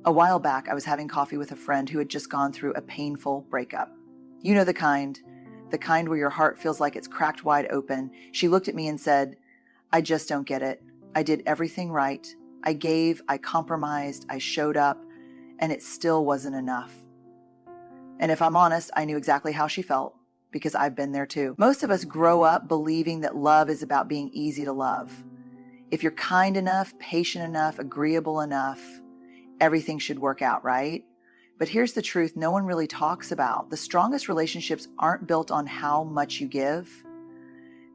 A while back, I was having coffee with a friend who had just gone through a painful breakup. You know the kind where your heart feels like it's cracked wide open. She looked at me and said, "I just don't get it. I did everything right. I gave, I compromised, I showed up, and it still wasn't enough." And if I'm honest, I knew exactly how she felt because I've been there too. Most of us grow up believing that love is about being easy to love. If you're kind enough, patient enough, agreeable enough, everything should work out, right? But here's the truth no one really talks about. The strongest relationships aren't built on how much you give.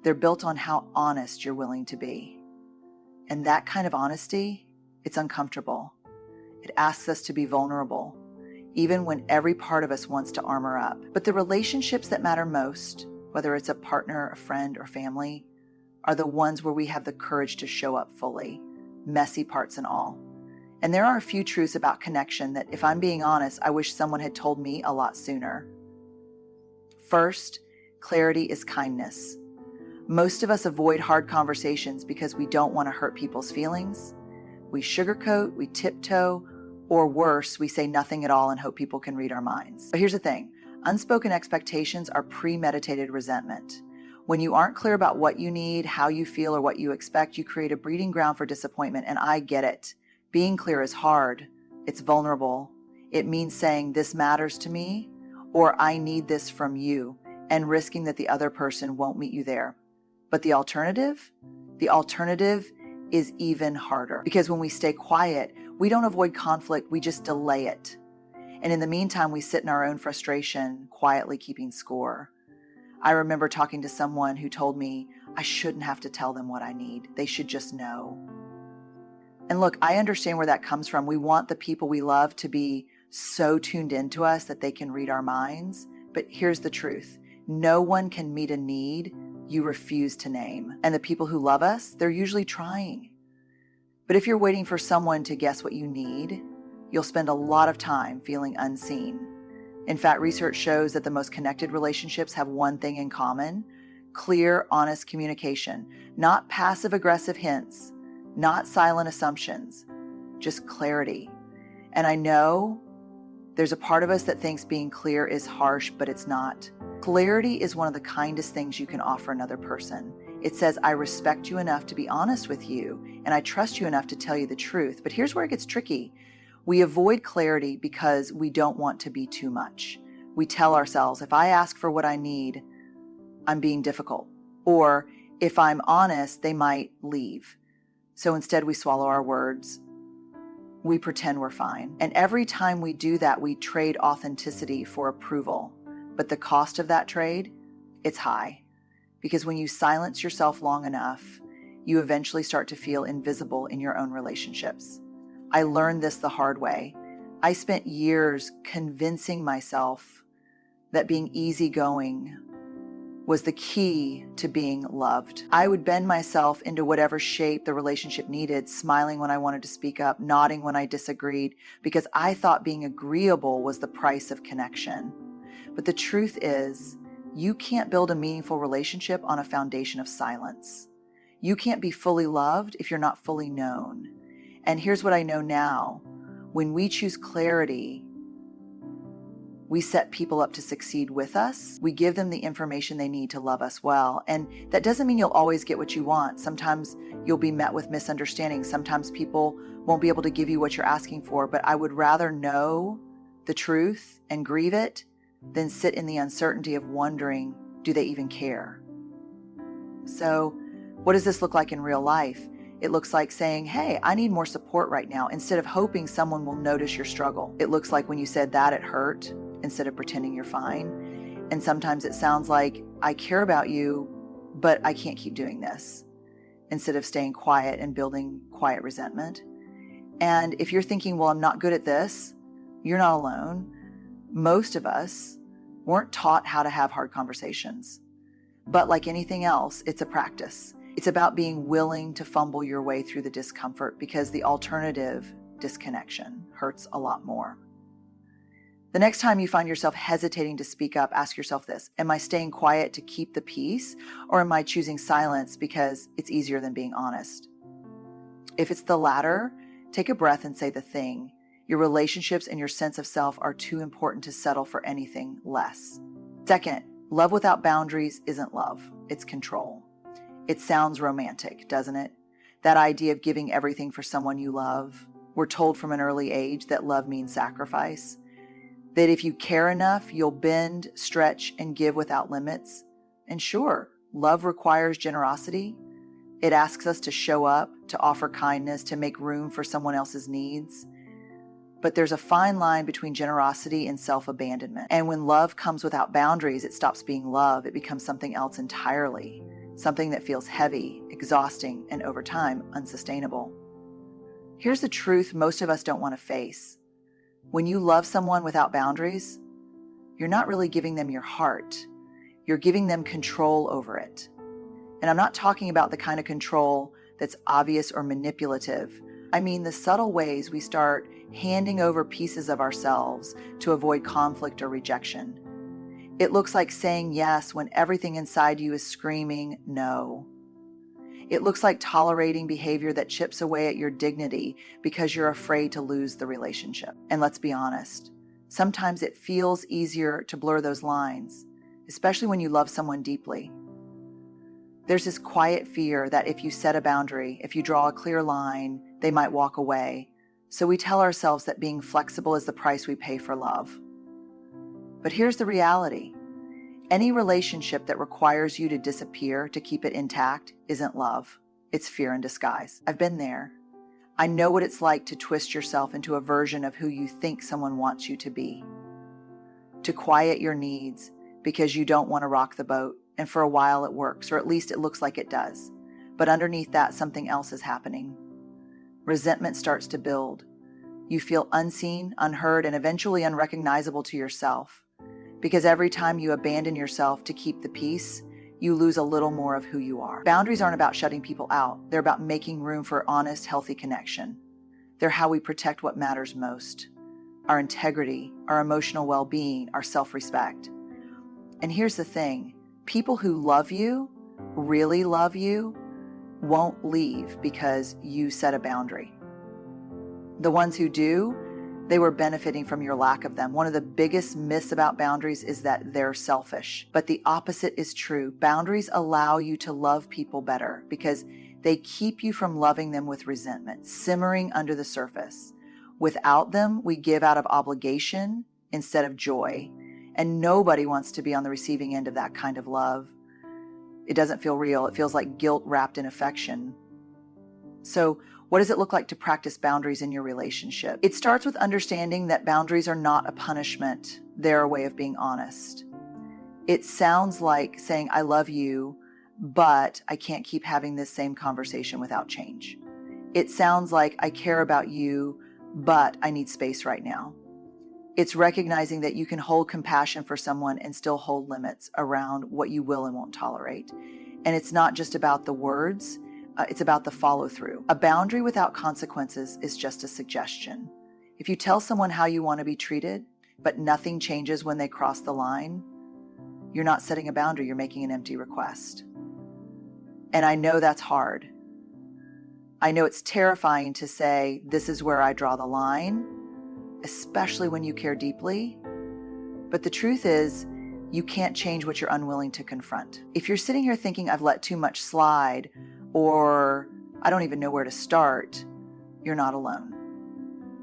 They're built on how honest you're willing to be. And that kind of honesty, it's uncomfortable. It asks us to be vulnerable, even when every part of us wants to armor up. But the relationships that matter most, whether it's a partner, a friend, or family, are the ones where we have the courage to show up fully, messy parts and all. And there are a few truths about connection that, if I'm being honest, I wish someone had told me a lot sooner. First, clarity is kindness. Most of us avoid hard conversations because we don't want to hurt people's feelings. We sugarcoat, we tiptoe, or worse, we say nothing at all and hope people can read our minds. But here's the thing, unspoken expectations are premeditated resentment. When you aren't clear about what you need, how you feel, or what you expect, you create a breeding ground for disappointment, and I get it. Being clear is hard. It's vulnerable. It means saying, "This matters to me," or "I need this from you," and risking that the other person won't meet you there. But the alternative? The alternative is even harder, because when we stay quiet, we don't avoid conflict, we just delay it. And in the meantime, we sit in our own frustration, quietly keeping score. I remember talking to someone who told me I shouldn't have to tell them what I need. They should just know. And look, I understand where that comes from. We want the people we love to be so tuned into us that they can read our minds. But here's the truth. No one can meet a need you refuse to name. And the people who love us, they're usually trying. But if you're waiting for someone to guess what you need, you'll spend a lot of time feeling unseen. In fact, research shows that the most connected relationships have one thing in common: clear, honest communication, not passive-aggressive hints, not silent assumptions, just clarity. And I know there's a part of us that thinks being clear is harsh, but it's not. Clarity is one of the kindest things you can offer another person. It says, "I respect you enough to be honest with you, and I trust you enough to tell you the truth." But here's where it gets tricky. We avoid clarity because we don't want to be too much. We tell ourselves, if I ask for what I need, I'm being difficult. Or if I'm honest, they might leave. So instead we swallow our words. We pretend we're fine. And every time we do that, we trade authenticity for approval. But the cost of that trade, it's high. Because when you silence yourself long enough, you eventually start to feel invisible in your own relationships. I learned this the hard way. I spent years convincing myself that being easygoing was the key to being loved. I would bend myself into whatever shape the relationship needed, smiling when I wanted to speak up, nodding when I disagreed, because I thought being agreeable was the price of connection. But the truth is, you can't build a meaningful relationship on a foundation of silence. You can't be fully loved if you're not fully known. And here's what I know now. When we choose clarity, we set people up to succeed with us. We give them the information they need to love us well. And that doesn't mean you'll always get what you want. Sometimes you'll be met with misunderstandings. Sometimes people won't be able to give you what you're asking for. But I would rather know the truth and grieve it than sit in the uncertainty of wondering, do they even care? So what does this look like in real life? It looks like saying, "Hey, I need more support right now," instead of hoping someone will notice your struggle. It looks like when you said that it hurt, instead of pretending you're fine. And sometimes it sounds like, "I care about you, but I can't keep doing this," instead of staying quiet and building quiet resentment. And if you're thinking, "Well, I'm not good at this," you're not alone. Most of us weren't taught how to have hard conversations. But like anything else, it's a practice. It's about being willing to fumble your way through the discomfort, because the alternative, disconnection, hurts a lot more. The next time you find yourself hesitating to speak up, ask yourself this: am I staying quiet to keep the peace, or am I choosing silence because it's easier than being honest? If it's the latter, take a breath and say the thing. Your relationships and your sense of self are too important to settle for anything less. Second, love without boundaries isn't love, it's control. It sounds romantic, doesn't it? That idea of giving everything for someone you love. We're told from an early age that love means sacrifice, that if you care enough, you'll bend, stretch, and give without limits. And sure, love requires generosity. It asks us to show up, to offer kindness, to make room for someone else's needs. But there's a fine line between generosity and self-abandonment. And when love comes without boundaries, it stops being love. It becomes something else entirely, something that feels heavy, exhausting, and over time, unsustainable. Here's the truth most of us don't want to face. When you love someone without boundaries, you're not really giving them your heart. You're giving them control over it. And I'm not talking about the kind of control that's obvious or manipulative. I mean the subtle ways we start handing over pieces of ourselves to avoid conflict or rejection. It looks like saying yes when everything inside you is screaming no. It looks like tolerating behavior that chips away at your dignity because you're afraid to lose the relationship. And let's be honest, sometimes it feels easier to blur those lines, especially when you love someone deeply. There's this quiet fear that if you set a boundary, if you draw a clear line, they might walk away. So we tell ourselves that being flexible is the price we pay for love. But here's the reality. Any relationship that requires you to disappear to keep it intact isn't love. It's fear in disguise. I've been there. I know what it's like to twist yourself into a version of who you think someone wants you to be. To quiet your needs because you don't want to rock the boat, and for a while it works, or at least it looks like it does. But underneath that, something else is happening. Resentment starts to build. You feel unseen, unheard, and eventually unrecognizable to yourself. Because every time you abandon yourself to keep the peace, you lose a little more of who you are. Boundaries aren't about shutting people out. They're about making room for honest, healthy connection. They're how we protect what matters most: our integrity, our emotional well-being, our self-respect. And here's the thing. People who love you, really love you, won't leave because you set a boundary. The ones who do, they were benefiting from your lack of them. One of the biggest myths about boundaries is that they're selfish. But the opposite is true. Boundaries allow you to love people better because they keep you from loving them with resentment, simmering under the surface. Without them, we give out of obligation instead of joy. And nobody wants to be on the receiving end of that kind of love. It doesn't feel real. It feels like guilt wrapped in affection. So, what does it look like to practice boundaries in your relationship? It starts with understanding that boundaries are not a punishment. They're a way of being honest. It sounds like saying, I love you, but I can't keep having this same conversation without change. It sounds like I care about you, but I need space right now. It's recognizing that you can hold compassion for someone and still hold limits around what you will and won't tolerate. And it's not just about the words. It's about the follow-through. A boundary without consequences is just a suggestion. If you tell someone how you want to be treated, but nothing changes when they cross the line, you're not setting a boundary, you're making an empty request. And I know that's hard. I know it's terrifying to say, this is where I draw the line, especially when you care deeply. But the truth is, you can't change what you're unwilling to confront. If you're sitting here thinking, I've let too much slide, or I don't even know where to start, you're not alone.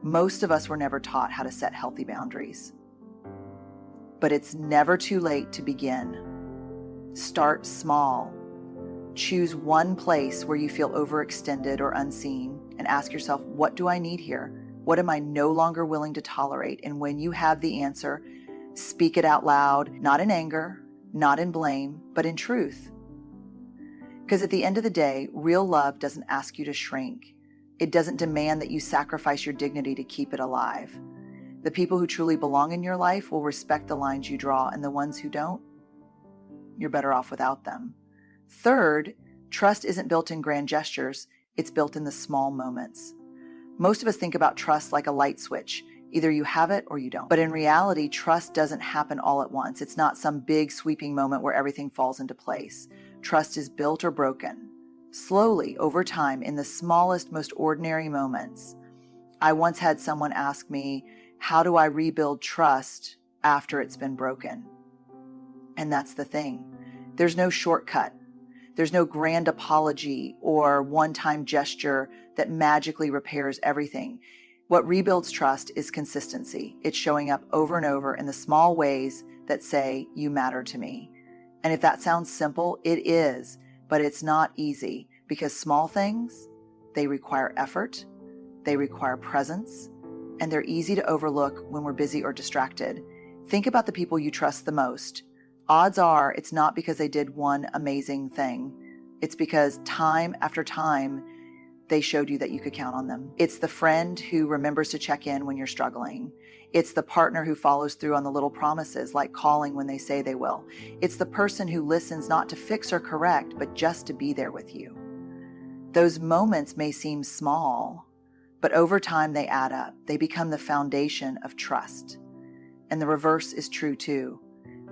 Most of us were never taught how to set healthy boundaries. But it's never too late to begin. Start small. Choose one place where you feel overextended or unseen and ask yourself, what do I need here? What am I no longer willing to tolerate? And when you have the answer, speak it out loud, not in anger, not in blame, but in truth. Because at the end of the day, real love doesn't ask you to shrink. It doesn't demand that you sacrifice your dignity to keep it alive. The people who truly belong in your life will respect the lines you draw, and the ones who don't, you're better off without them. Third, trust isn't built in grand gestures, it's built in the small moments. Most of us think about trust like a light switch. Either you have it or you don't. But in reality, trust doesn't happen all at once. It's not some big sweeping moment where everything falls into place. Trust is built or broken, slowly over time in the smallest, most ordinary moments. I once had someone ask me, how do I rebuild trust after it's been broken? And that's the thing. There's no shortcut. There's no grand apology or one-time gesture that magically repairs everything. What rebuilds trust is consistency. It's showing up over and over in the small ways that say, you matter to me. And if that sounds simple, it is, but it's not easy because small things, they require effort, they require presence, and they're easy to overlook when we're busy or distracted. Think about the people you trust the most. Odds are it's not because they did one amazing thing. It's because time after time, they showed you that you could count on them. It's the friend who remembers to check in when you're struggling. It's the partner who follows through on the little promises, like calling when they say they will. It's the person who listens not to fix or correct, but just to be there with you. Those moments may seem small, but over time they add up. They become the foundation of trust. And the reverse is true too.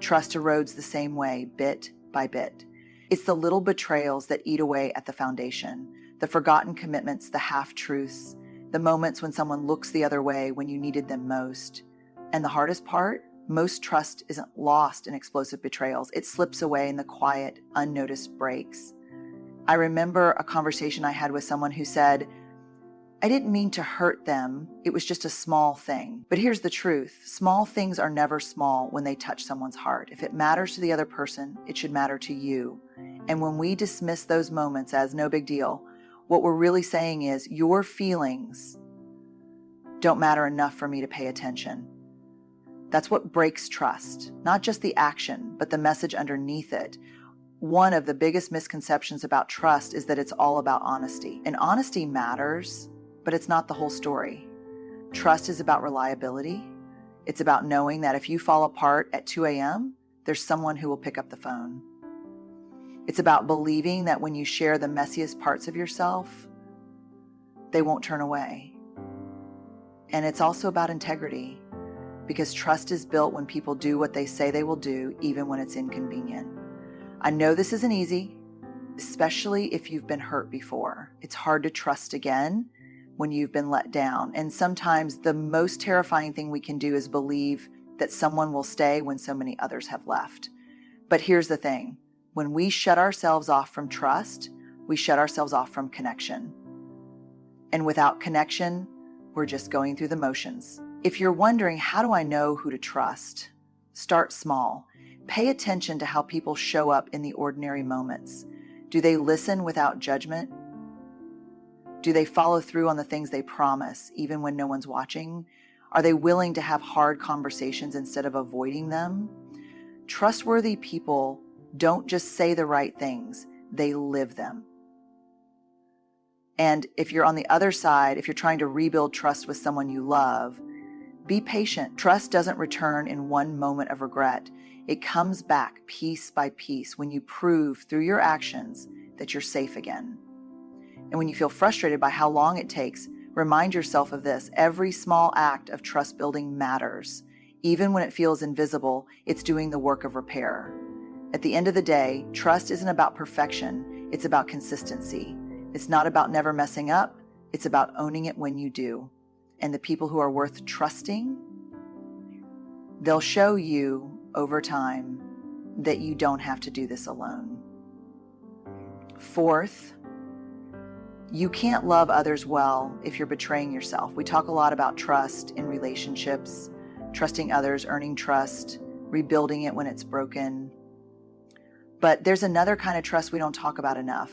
Trust erodes the same way, bit by bit. It's the little betrayals that eat away at the foundation, the forgotten commitments, the half-truths, the moments when someone looks the other way when you needed them most. And the hardest part, most trust isn't lost in explosive betrayals. It slips away in the quiet, unnoticed breaks. I remember a conversation I had with someone who said, I didn't mean to hurt them. It was just a small thing. But here's the truth. Small things are never small when they touch someone's heart. If it matters to the other person, it should matter to you. And when we dismiss those moments as no big deal, what we're really saying is your feelings don't matter enough for me to pay attention. That's what breaks trust, not just the action, but the message underneath it. One of the biggest misconceptions about trust is that it's all about honesty. And honesty matters, but it's not the whole story. Trust is about reliability. It's about knowing that if you fall apart at 2 a.m., there's someone who will pick up the phone. It's about believing that when you share the messiest parts of yourself, they won't turn away. And it's also about integrity, because trust is built when people do what they say they will do, even when it's inconvenient. I know this isn't easy, especially if you've been hurt before. It's hard to trust again when you've been let down. And sometimes the most terrifying thing we can do is believe that someone will stay when so many others have left. But here's the thing. When we shut ourselves off from trust, we shut ourselves off from connection. And without connection, we're just going through the motions. If you're wondering, how do I know who to trust? Start small. Pay attention to how people show up in the ordinary moments. Do they listen without judgment? Do they follow through on the things they promise, even when no one's watching? Are they willing to have hard conversations instead of avoiding them? Trustworthy people don't just say the right things, they live them. And if you're on the other side, if you're trying to rebuild trust with someone you love, be patient. Trust doesn't return in one moment of regret. It comes back piece by piece when you prove through your actions that you're safe again. And when you feel frustrated by how long it takes, remind yourself of this. Every small act of trust building matters. Even when it feels invisible, it's doing the work of repair. At the end of the day, trust isn't about perfection. It's about consistency. It's not about never messing up. It's about owning it when you do. And the people who are worth trusting, they'll show you over time that you don't have to do this alone. Fourth, you can't love others well if you're betraying yourself. We talk a lot about trust in relationships, trusting others, earning trust, rebuilding it when it's broken. But there's another kind of trust we don't talk about enough,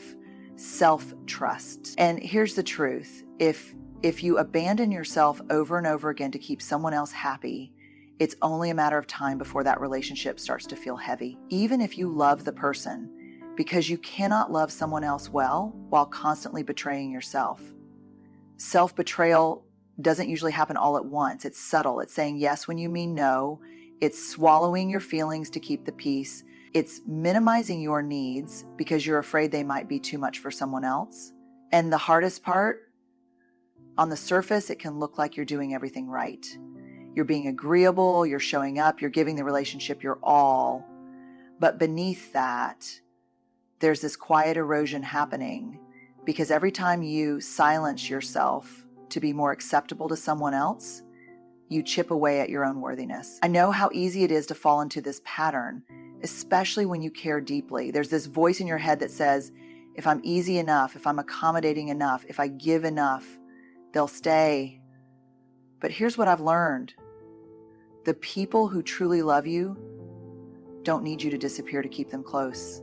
self-trust. And here's the truth. If you abandon yourself over and over again to keep someone else happy, it's only a matter of time before that relationship starts to feel heavy, even if you love the person, because you cannot love someone else well while constantly betraying yourself. Self-betrayal doesn't usually happen all at once. It's subtle. It's saying yes when you mean no. It's swallowing your feelings to keep the peace. It's minimizing your needs because you're afraid they might be too much for someone else. And the hardest part, on the surface, it can look like you're doing everything right. You're being agreeable, you're showing up, you're giving the relationship your all. But beneath that, there's this quiet erosion happening because every time you silence yourself to be more acceptable to someone else, you chip away at your own worthiness. I know how easy it is to fall into this pattern, especially when you care deeply. There's this voice in your head that says, if I'm easy enough, if I'm accommodating enough, if I give enough, they'll stay. But here's what I've learned. The people who truly love you don't need you to disappear to keep them close.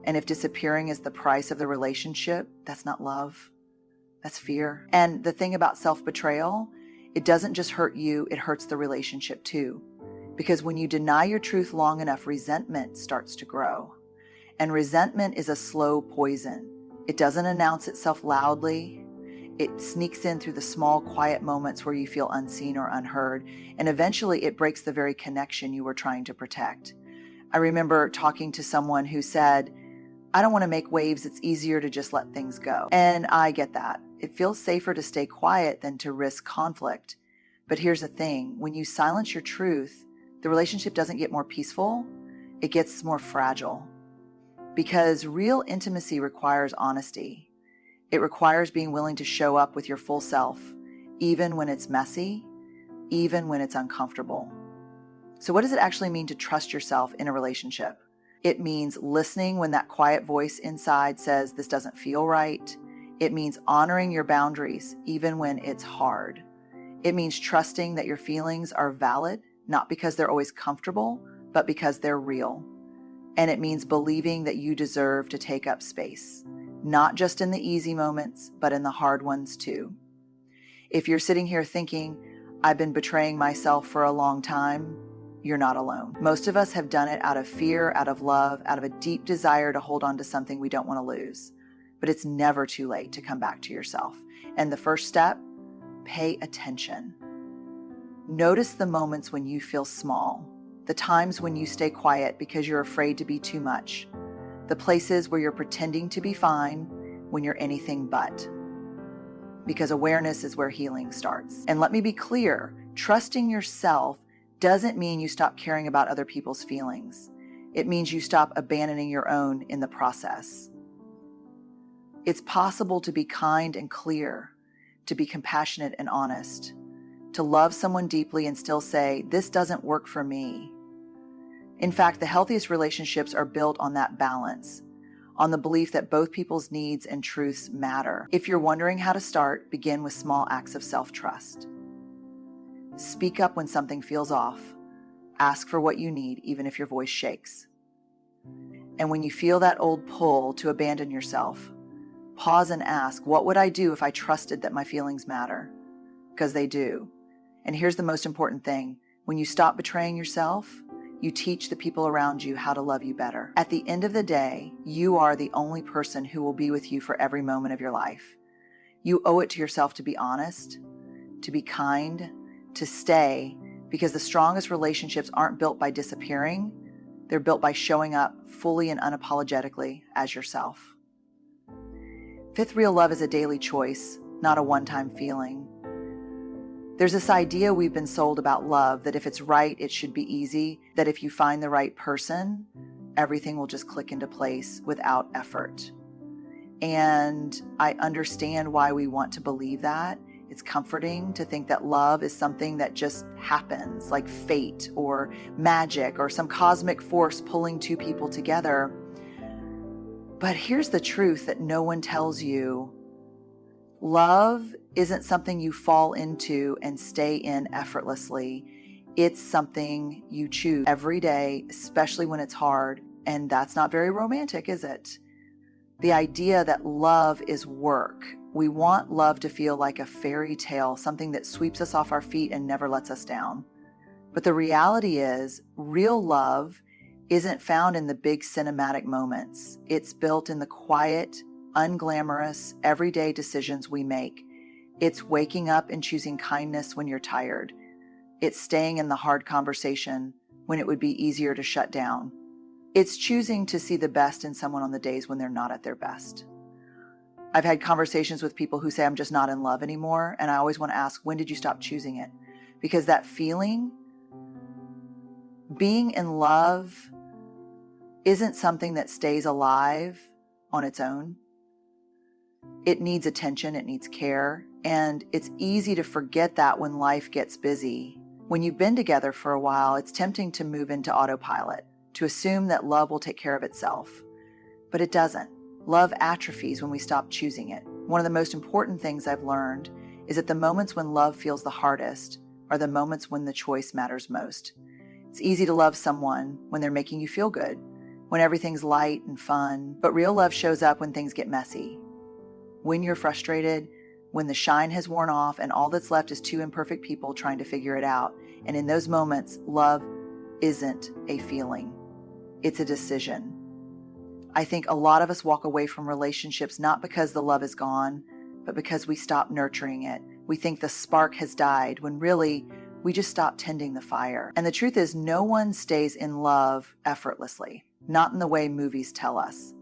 And if disappearing is the price of the relationship, that's not love. That's fear. And the thing about self-betrayal, it doesn't just hurt you, it hurts the relationship too. Because when you deny your truth long enough, resentment starts to grow. And resentment is a slow poison. It doesn't announce itself loudly. It sneaks in through the small, quiet moments where you feel unseen or unheard. And eventually it breaks the very connection you were trying to protect. I remember talking to someone who said, I don't want to make waves. It's easier to just let things go. And I get that. It feels safer to stay quiet than to risk conflict. But here's the thing. When you silence your truth, the relationship doesn't get more peaceful. It gets more fragile. Because real intimacy requires honesty. It requires being willing to show up with your full self, even when it's messy, even when it's uncomfortable. So what does it actually mean to trust yourself in a relationship? It means listening when that quiet voice inside says this doesn't feel right. It means honoring your boundaries, even when it's hard. It means trusting that your feelings are valid, not because they're always comfortable, but because they're real. And it means believing that you deserve to take up space, not just in the easy moments, but in the hard ones too. If you're sitting here thinking, I've been betraying myself for a long time, you're not alone. Most of us have done it out of fear, out of love, out of a deep desire to hold on to something we don't want to lose. But it's never too late to come back to yourself. And the first step, pay attention. Notice the moments when you feel small, the times when you stay quiet because you're afraid to be too much, the places where you're pretending to be fine when you're anything but. Because awareness is where healing starts. And let me be clear, trusting yourself doesn't mean you stop caring about other people's feelings. It means you stop abandoning your own in the process. It's possible to be kind and clear, to be compassionate and honest, to love someone deeply and still say, this doesn't work for me. In fact, the healthiest relationships are built on that balance, on the belief that both people's needs and truths matter. If you're wondering how to start, begin with small acts of self-trust. Speak up when something feels off. Ask for what you need, even if your voice shakes. And when you feel that old pull to abandon yourself, pause and ask, what would I do if I trusted that my feelings matter? Because they do. And here's the most important thing. When you stop betraying yourself, you teach the people around you how to love you better. At the end of the day, you are the only person who will be with you for every moment of your life. You owe it to yourself to be honest, to be kind, to stay, because the strongest relationships aren't built by disappearing. They're built by showing up fully and unapologetically as yourself. Fifth, real love is a daily choice, not a one-time feeling. There's this idea we've been sold about love, that if it's right, it should be easy, that if you find the right person, everything will just click into place without effort. And I understand why we want to believe that. It's comforting to think that love is something that just happens, like fate or magic or some cosmic force pulling two people together. But here's the truth that no one tells you. Love isn't something you fall into and stay in effortlessly. It's something you choose every day, especially when it's hard. And that's not very romantic, is it? The idea that love is work. We want love to feel like a fairy tale, something that sweeps us off our feet and never lets us down. But the reality is, real love isn't found in the big cinematic moments. It's built in the quiet, unglamorous, everyday decisions we make. It's waking up and choosing kindness when you're tired. It's staying in the hard conversation when it would be easier to shut down. It's choosing to see the best in someone on the days when they're not at their best. I've had conversations with people who say, I'm just not in love anymore. And I always want to ask, when did you stop choosing it? Because that feeling, being in love, isn't something that stays alive on its own. It needs attention, it needs care, And it's easy to forget that when life gets busy. When you've been together for a while, it's tempting to move into autopilot, to assume that love will take care of itself. But it doesn't. Love atrophies when we stop choosing it. One of the most important things I've learned is that the moments when love feels the hardest are the moments when the choice matters most. It's easy to love someone when they're making you feel good, when everything's light and fun, but real love shows up when things get messy. When you're frustrated, when the shine has worn off and all that's left is two imperfect people trying to figure it out. And in those moments, love isn't a feeling. It's a decision. I think a lot of us walk away from relationships not because the love is gone, but because we stop nurturing it. We think the spark has died when really we just stop tending the fire. And the truth is, no one stays in love effortlessly, not in the way movies tell us.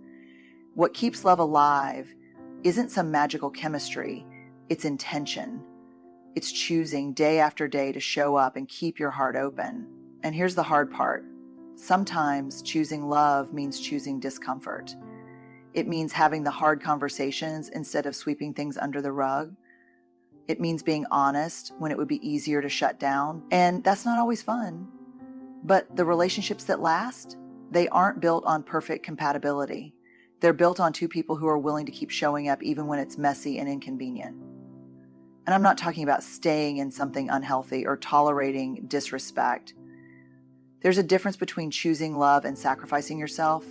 What keeps love alive isn't some magical chemistry, it's intention. It's choosing day after day to show up and keep your heart open. And here's the hard part. Sometimes choosing love means choosing discomfort. It means having the hard conversations instead of sweeping things under the rug. It means being honest when it would be easier to shut down. And that's not always fun. But the relationships that last, they aren't built on perfect compatibility. They're built on two people who are willing to keep showing up even when it's messy and inconvenient. And I'm not talking about staying in something unhealthy or tolerating disrespect. There's a difference between choosing love and sacrificing yourself,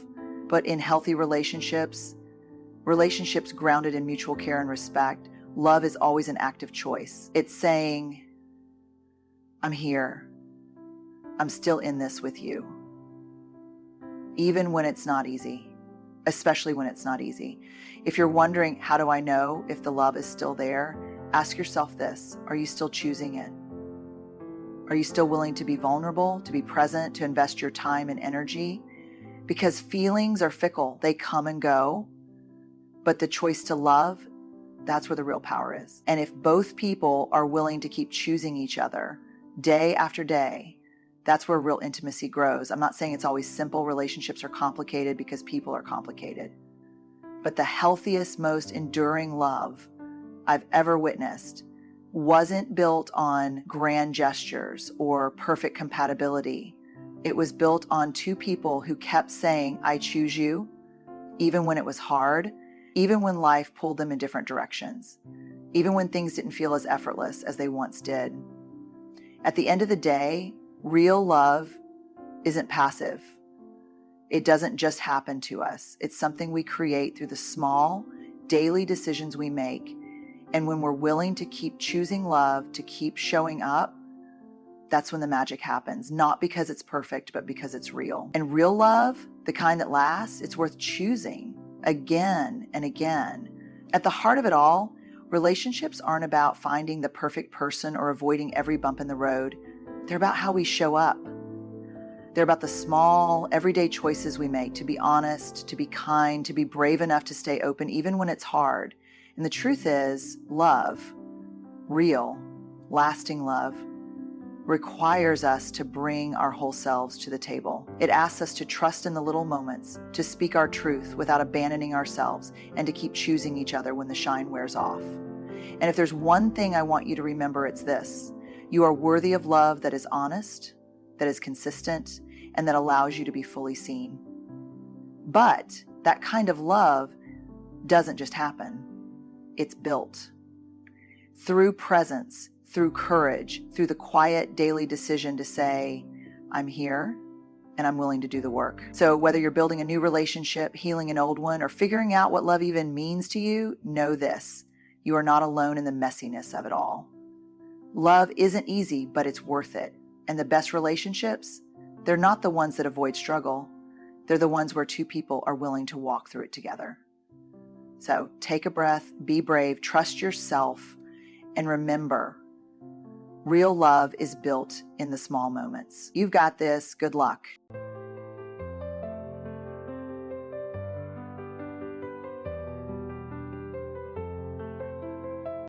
but in healthy relationships grounded in mutual care and respect, love is always an active choice. It's saying, I'm here. I'm still in this with you. Even when it's not easy, especially when it's not easy. If you're wondering, how do I know if the love is still there? Ask yourself this, are you still choosing it? Are you still willing to be vulnerable, to be present, to invest your time and energy? Because feelings are fickle, they come and go, but the choice to love, that's where the real power is. And if both people are willing to keep choosing each other day after day, that's where real intimacy grows. I'm not saying it's always simple. Relationships are complicated because people are complicated. But the healthiest, most enduring love I've ever witnessed wasn't built on grand gestures or perfect compatibility. It was built on two people who kept saying, I choose you, even when it was hard, even when life pulled them in different directions, even when things didn't feel as effortless as they once did. At the end of the day, real love isn't passive. It doesn't just happen to us. It's something we create through the small, daily decisions we make. And when we're willing to keep choosing love, to keep showing up, that's when the magic happens. Not because it's perfect, but because it's real. And real love, the kind that lasts, it's worth choosing again and again. At the heart of it all, relationships aren't about finding the perfect person or avoiding every bump in the road. They're about how we show up. They're about the small, everyday choices we make to be honest, to be kind, to be brave enough to stay open even when it's hard. And the truth is, love, real, lasting love, requires us to bring our whole selves to the table. It asks us to trust in the little moments, to speak our truth without abandoning ourselves, and to keep choosing each other when the shine wears off. And if there's one thing I want you to remember, it's this. You are worthy of love that is honest, that is consistent, and that allows you to be fully seen. But that kind of love doesn't just happen. It's built through presence, through courage, through the quiet daily decision to say, I'm here and I'm willing to do the work. So whether you're building a new relationship, healing an old one, or figuring out what love even means to you, know this. You are not alone in the messiness of it all. Love isn't easy, but it's worth it. And the best relationships, they're not the ones that avoid struggle. They're the ones where two people are willing to walk through it together. So take a breath, be brave, trust yourself, and remember, real love is built in the small moments. You've got this. Good luck.